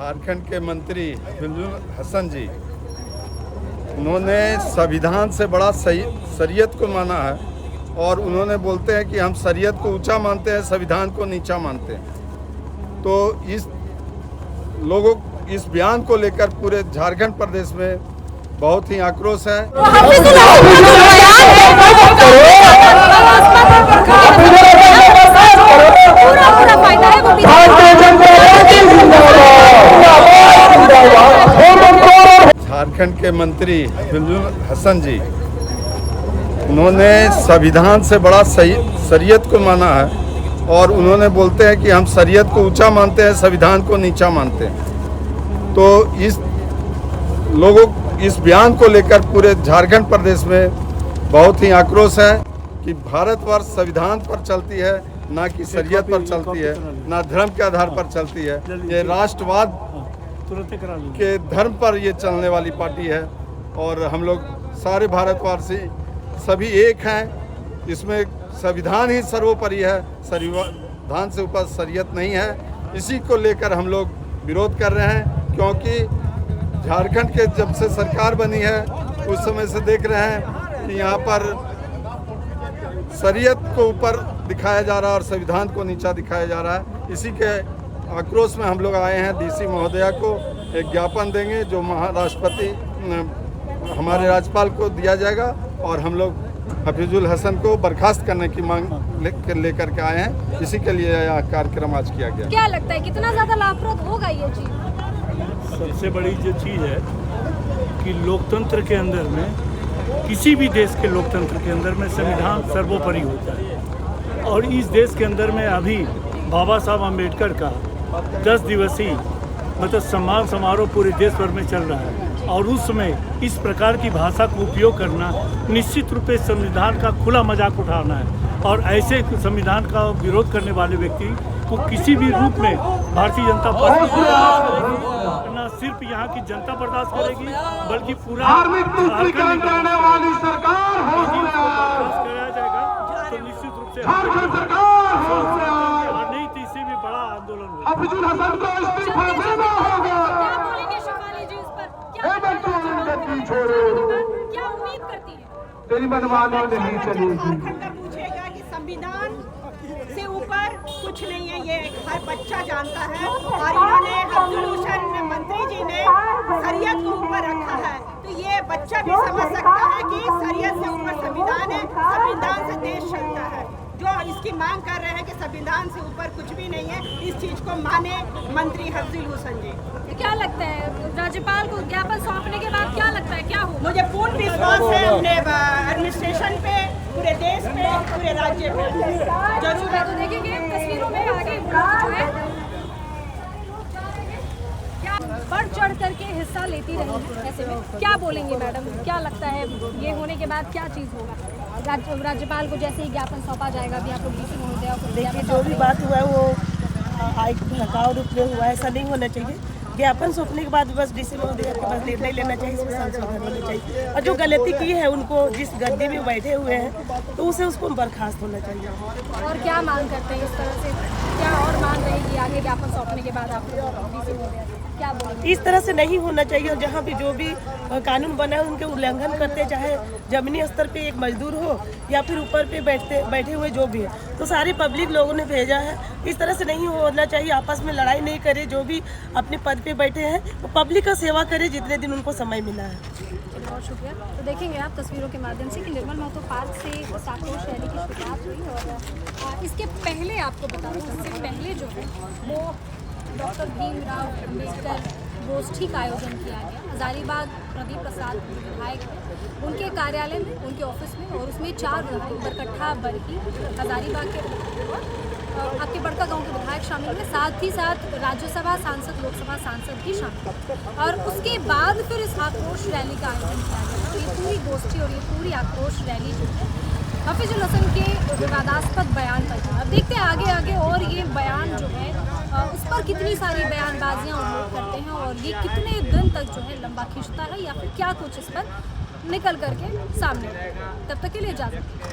झारखंड के मंत्री हफीजुल हसन जी, उन्होंने संविधान से बड़ा शरीयत को माना है और उन्होंने बोलते हैं कि हम शरीयत को ऊंचा मानते हैं, संविधान को नीचा मानते हैं। तो इस लोगों इस बयान को लेकर पूरे झारखंड प्रदेश में बहुत ही आक्रोश है। झारखंड के मंत्री हफीजुल हसन जी, उन्होंने संविधान से बड़ा शरीयत को माना है और उन्होंने बोलते हैं कि हम शरीयत को ऊंचा मानते हैं, संविधान को नीचा मानते हैं। तो इस लोगों इस बयान को लेकर पूरे झारखंड प्रदेश में बहुत ही आक्रोश है कि भारतवर्ष संविधान पर चलती है, ना कि शरीयत पर चलती है, ना धर्म के आधार पर चलती है। ये राष्ट्रवाद के धर्म पर ये चलने वाली पार्टी है और हम लोग सारे भारतवासी सभी एक हैं। इसमें संविधान ही सर्वोपरि है, संविधान से ऊपर शरीयत नहीं है। इसी को लेकर हम लोग विरोध कर रहे हैं, क्योंकि झारखंड के जब से सरकार बनी है उस समय से देख रहे हैं कि यहाँ पर शरीयत को ऊपर दिखाया जा रहा है और संविधान को नीचा दिखाया जा रहा है। इसी के आक्रोश में हम लोग आए हैं। डीसी महोदया को एक ज्ञापन देंगे जो महाराष्ट्रपति हमारे राज्यपाल को दिया जाएगा और हम लोग हफीजुल हसन को बर्खास्त करने की मांग लेकर के आए हैं। इसी के लिए यह कार्यक्रम आज किया गया। क्या लगता है कितना ज्यादा लाभप्रद होगा ये चीज? सबसे बड़ी जो चीज़ है कि लोकतंत्र के अंदर में, किसी भी देश के लोकतंत्र के अंदर में संविधान सर्वोपरि होता है और इस देश के अंदर में अभी बाबा साहब अम्बेडकर का 10 दिवसीय मतलब सम्मान समारोह पूरे देश भर में चल रहा है और उस समय इस प्रकार की भाषा को उपयोग करना निश्चित रूप से संविधान का खुला मजाक उठाना है और ऐसे संविधान का विरोध करने वाले व्यक्ति को किसी भी रूप में भारतीय जनता पार्टी न सिर्फ यहाँ की जनता बर्दाश्त करेगी बल्कि पूरा झारखंड वाली सरकार कराया जाएगा। तो निश्चित रूप से और नहीं तो इससे भी बड़ा आंदोलन क्या उम्मीद करती है? तेरी मनमानी नहीं चलेगी। पूछेगा कि संविधान से ऊपर कुछ नहीं है, ये हर बच्चा जानता है और इन्होंने हफीजुल हसन मंत्री जी ने शरीयत को ऊपर रखा है। तो ये बच्चा भी समझ सकता है कि शरीयत से ऊपर संविधान है, संविधान से देश चलता है। जो इसकी मांग कर रहे हैं कि संविधान से ऊपर कुछ भी नहीं है, इस चीज को माने मंत्री हफीजुल हसन जी। तो क्या लगता है राज्यपाल को ज्ञापन सौंपने के बाद क्या लगता है क्या होगा? मुझे पूर्ण विश्वास है अपने एडमिनिस्ट्रेशन पे, पूरे देश पे, पूरे राज्य पे जरूर है। तो देखेंगे तस्वीरों में आगे जो है क्या बढ़ चढ़ करके हिस्सा लेती रही है। ऐसे में क्या बोलेंगे मैडम, क्या लगता है ये होने के बाद क्या चीज़ होगा? राज्यपाल को जैसे ही ज्ञापन सौंपा जाएगा भी आप लोग डीसी महोदया को देखिए, जो भी बात हुआ है वो भड़काऊ रूप में हुआ है, ऐसा नहीं होना चाहिए। ज्ञापन सौंपने के बाद बस डीसी महोदया के पास निर्णय लेना चाहिए, इसमें संशोधन होना चाहिए और जो गलती की है उनको जिस गद्दी में बैठे हुए हैं तो उसे उसको बर्खास्त होना चाहिए। और क्या मांग करते हैं इस तरह से, क्या और मांग रहेगी आगे ज्ञापन सौंपने के बाद आप डीसी महोदया क्या बोलेंगे? इस तरह से नहीं होना चाहिए और जहाँ भी जो भी कानून बना है उनके उल्लंघन करते, चाहे जमीनी स्तर पे एक मजदूर हो या फिर ऊपर पे बैठे हुए जो भी है, तो सारे पब्लिक लोगों ने भेजा है। इस तरह से नहीं होना चाहिए, आपस में लड़ाई नहीं करे। जो भी अपने पद पे बैठे हैं वो पब्लिक का सेवा करे जितने दिन उनको समय मिला है। बहुत शुक्रिया। तो देखेंगे आप तस्वीरों के माध्यम से कि निर्मल महतो पार्क से आक्रोश रैली की शुरुआत हुई और इसके पहले आपको बता दूं, इससे पहले जो है वो डॉक्टर भीमराव अम्बेडकर गोष्ठी का आयोजन किया गया हजारीबाग प्रदीप प्रसाद विधायक उनके कार्यालय में, उनके ऑफिस में, और उसमें 4 विधायक बरकट्ठा, बरकी, हजारीबाग के आपके बड़का गांव के विधायक शामिल हुए, साथ ही साथ राज्यसभा सांसद, लोकसभा सांसद भी शामिल। और उसके बाद फिर इस आक्रोश रैली का आयोजन किया गया। तो ये पूरी गोष्ठी और ये पूरी आक्रोश रैली जो है हफीजुल हसन के विवादास्पद बयान पर था। अब देखते हैं आगे आगे और ये बयान जो है उस पर कितनी सारी बयानबाजियां उल्लेख करते हैं और ये कितने दिन तक जो है लंबा खींचता है या फिर क्या कुछ इस पर निकल करके सामने। तब तक के लिए इजाज़त।